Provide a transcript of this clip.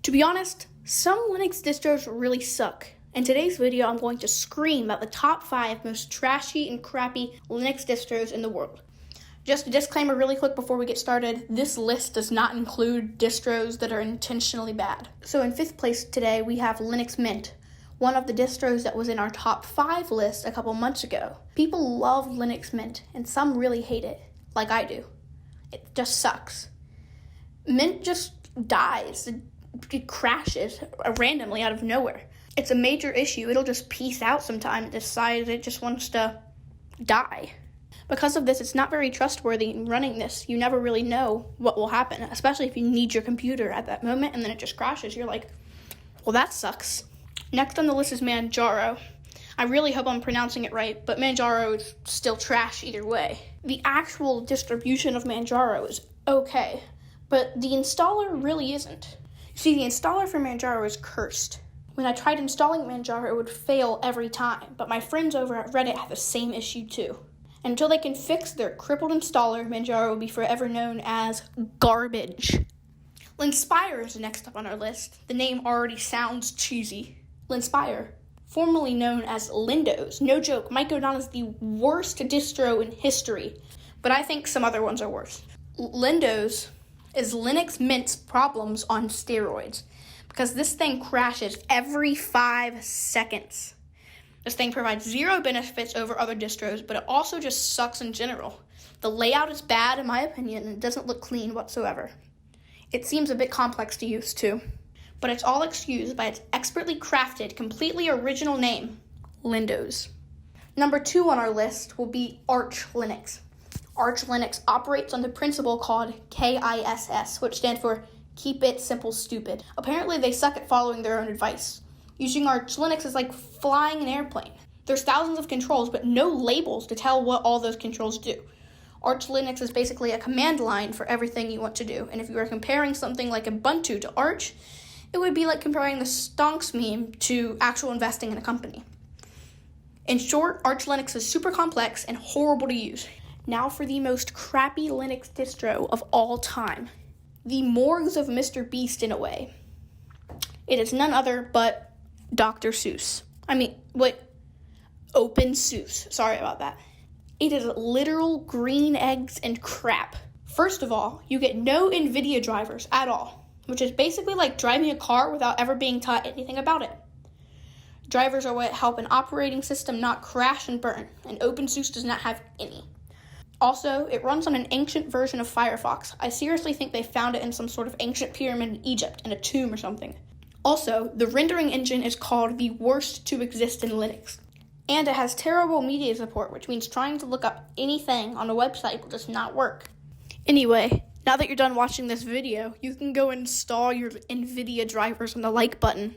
To be honest, some Linux distros really suck. In today's video, I'm going to scream about the top 5 most trashy and crappy Linux distros in the world. Just a disclaimer really quick before we get started, this list does not include distros that are intentionally bad. So in 5th place today, we have Linux Mint, one of the distros that was in our top 5 list a couple months ago. People love Linux Mint, and some really hate it, like I do. It just sucks. Mint just dies. It crashes randomly out of nowhere. It's a major issue. It'll just peace out sometime and decide it just wants to die. Because of this, it's not very trustworthy in running this. You never really know what will happen, especially if you need your computer at that moment and then it just crashes. You're like, well, that sucks. Next on the list is Manjaro. I really hope I'm pronouncing it right, but Manjaro is still trash either way. The actual distribution of Manjaro is okay, but the installer really isn't. See, the installer for Manjaro is cursed. When I tried installing Manjaro, it would fail every time, but my friends over at Reddit have the same issue too. Until they can fix their crippled installer, Manjaro will be forever known as garbage. Linspire is next up on our list. The name already sounds cheesy. Linspire, formerly known as Lindows, no joke, might go down as the worst distro in history, but I think some other ones are worse. Lindows is Linux Mint's problems on steroids, because this thing crashes every 5 seconds. This thing provides zero benefits over other distros, but it also just sucks in general. The layout is bad, in my opinion, and it doesn't look clean whatsoever. It seems a bit complex to use, too. But it's all excused by its expertly crafted, completely original name, Lindows. Number 2 on our list will be Arch Linux. Arch Linux operates on the principle called KISS, which stands for Keep It Simple Stupid. Apparently, they suck at following their own advice. Using Arch Linux is like flying an airplane. There's thousands of controls, but no labels to tell what all those controls do. Arch Linux is basically a command line for everything you want to do, and if you were comparing something like Ubuntu to Arch, it would be like comparing the stonks meme to actual investing in a company. In short, Arch Linux is super complex and horrible to use. Now for the most crappy Linux distro of all time. The morgues of Mr. Beast in a way. It is none other but Dr. Seuss. OpenSUSE. Sorry about that. It is literal green eggs and crap. First of all, you get no NVIDIA drivers at all, which is basically like driving a car without ever being taught anything about it. Drivers are what help an operating system not crash and burn, and OpenSUSE does not have any. Also, it runs on an ancient version of Firefox. I seriously think they found it in some sort of ancient pyramid in Egypt, in a tomb or something. Also, the rendering engine is called the worst to exist in Linux. And it has terrible media support, which means trying to look up anything on a website will just not work. Anyway, now that you're done watching this video, you can go install your NVIDIA drivers on the like button.